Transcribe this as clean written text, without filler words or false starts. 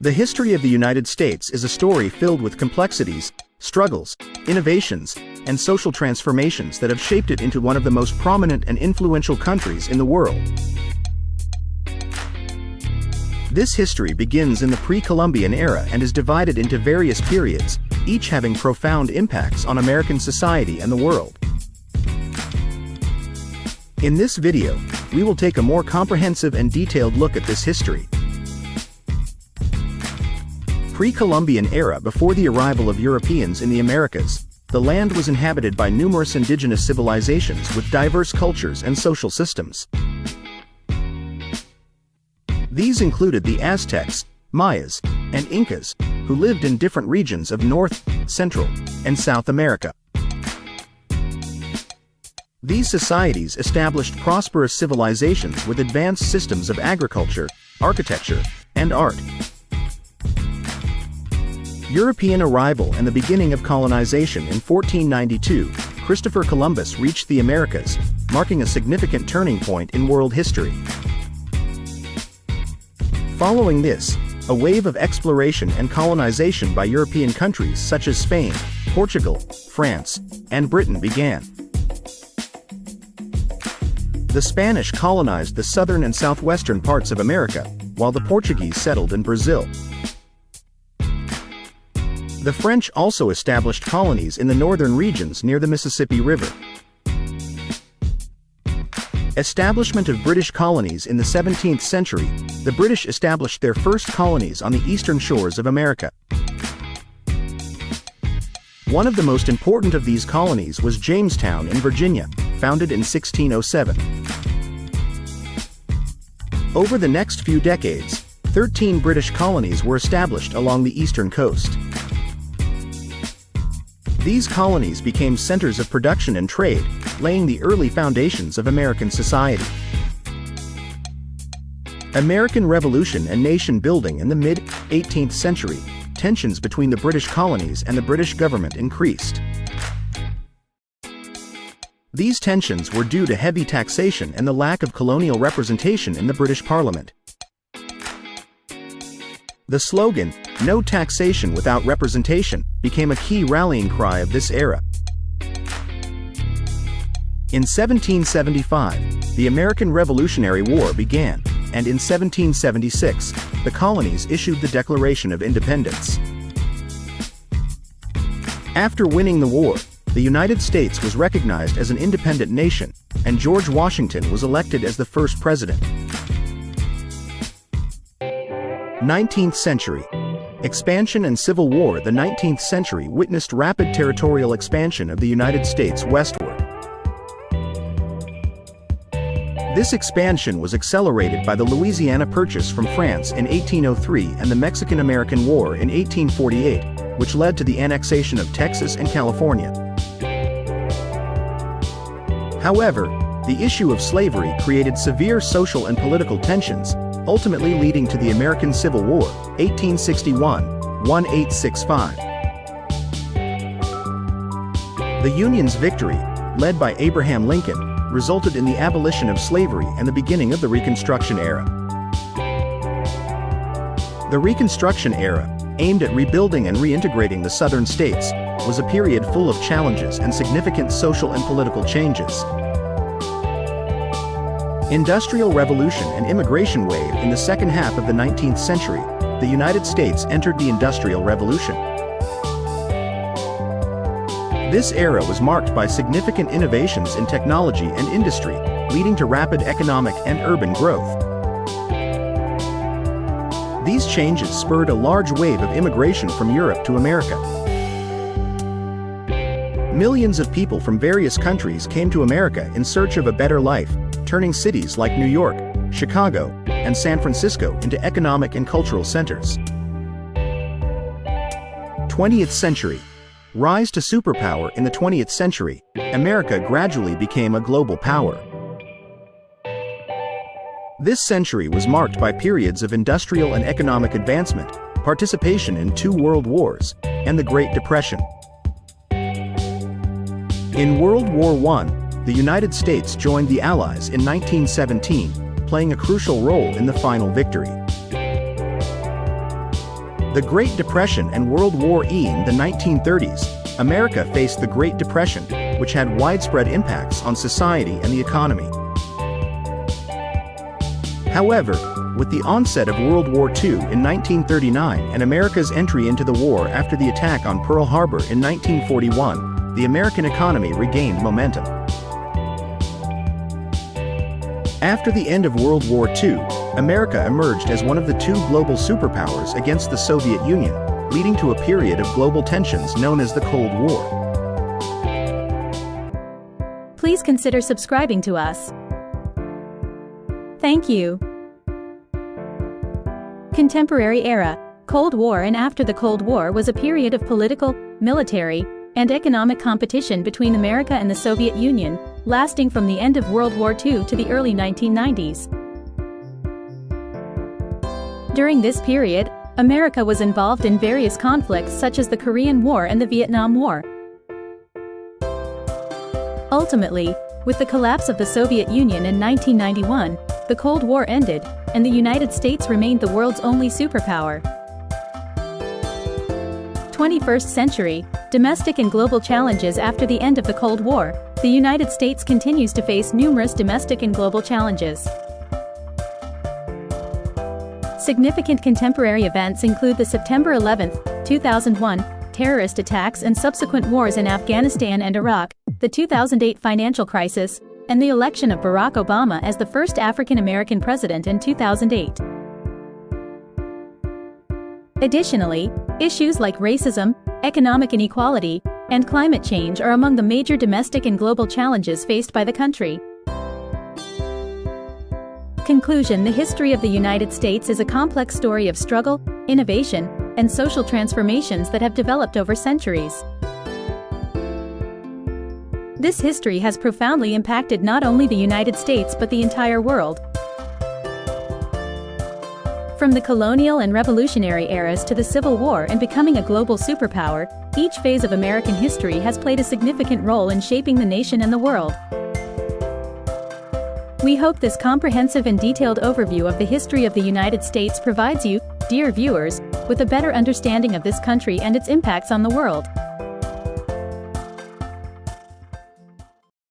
The history of the United States is a story filled with complexities, struggles, innovations, and social transformations that have shaped it into one of the most prominent and influential countries in the world. This history begins in the pre-Columbian era and is divided into various periods, each having profound impacts on American society and the world. In this video, we will take a more comprehensive and detailed look at this history. Pre-Columbian era. Before the arrival of Europeans in the Americas, the land was inhabited by numerous indigenous civilizations with diverse cultures and social systems. These included the Aztecs, Mayas, and Incas, who lived in different regions of North, Central, and South America. These societies established prosperous civilizations with advanced systems of agriculture, architecture, and art. European arrival and the beginning of colonization. In 1492, Christopher Columbus reached the Americas, marking a significant turning point in world history. Following this, a wave of exploration and colonization by European countries such as Spain, Portugal, France, and Britain began. The Spanish colonized the southern and southwestern parts of America, while the Portuguese settled in Brazil. The French also established colonies in the northern regions near the Mississippi River. Establishment of British colonies. In the 17th century, the British established their first colonies on the eastern shores of America. One of the most important of these colonies was Jamestown in Virginia, founded in 1607. Over the next few decades, 13 British colonies were established along the eastern coast. These colonies became centers of production and trade, laying the early foundations of American society. American Revolution and nation building. In the mid-18th century, tensions between the British colonies and the British government increased. These tensions were due to heavy taxation and the lack of colonial representation in the British Parliament. The slogan, "No taxation without representation," became a key rallying cry of this era. In 1775, the American Revolutionary War began, and in 1776, the colonies issued the Declaration of Independence. After winning the war, the United States was recognized as an independent nation, and George Washington was elected as the first president. 19th century. Expansion and Civil War. The 19th century witnessed rapid territorial expansion of the United States westward. This expansion was accelerated by the Louisiana Purchase from France in 1803 and the Mexican-American War in 1848, which led to the annexation of Texas and California. However, the issue of slavery created severe social and political tensions, ultimately leading to the American Civil War, 1861-1865. The Union's victory, led by Abraham Lincoln, resulted in the abolition of slavery and the beginning of the Reconstruction era. The Reconstruction era, aimed at rebuilding and reintegrating the southern states, was a period full of challenges and significant social and political changes. Industrial Revolution and immigration wave. In the second half of the 19th century, the United States entered the Industrial Revolution. This era was marked by significant innovations in technology and industry, leading to rapid economic and urban growth. These changes spurred a large wave of immigration from Europe to America. Millions of people from various countries came to America in search of a better life, turning cities like New York, Chicago, and San Francisco into economic and cultural centers. 20th century. Rise to superpower. In the 20th century, America gradually became a global power. This century was marked by periods of industrial and economic advancement, participation in 2 world wars, and the Great Depression. In World War I, the United States joined the Allies in 1917, playing a crucial role in the final victory. The Great Depression and World War I. In the 1930s, America faced the Great Depression, which had widespread impacts on society and the economy. However, with the onset of World War II in 1939 and America's entry into the war after the attack on Pearl Harbor in 1941, the American economy regained momentum. After the end of World War II, America emerged as one of the two global superpowers against the Soviet Union, leading to a period of global tensions known as the Cold War. Please consider subscribing to us. Thank you. Contemporary era, Cold War. And after the Cold War was a period of political, military, and economic competition between America and the Soviet Union, lasting from the end of World War II to the early 1990s. During this period, America was involved in various conflicts such as the Korean War and the Vietnam War. Ultimately, with the collapse of the Soviet Union in 1991, the Cold War ended, and the United States remained the world's only superpower. 21st century, domestic and global challenges. After the end of the Cold War, the United States continues to face numerous domestic and global challenges. Significant contemporary events include the September 11, 2001, terrorist attacks and subsequent wars in Afghanistan and Iraq, the 2008 financial crisis, and the election of Barack Obama as the first African-American president in 2008. Additionally, issues like racism, economic inequality, and climate change are among the major domestic and global challenges faced by the country. Conclusion: the history of the United States is a complex story of struggle, innovation, and social transformations that have developed over centuries. This history has profoundly impacted not only the United States but the entire world. From the colonial and revolutionary eras to the Civil War and becoming a global superpower, each phase of American history has played a significant role in shaping the nation and the world. We hope this comprehensive and detailed overview of the history of the United States provides you, dear viewers, with a better understanding of this country and its impacts on the world.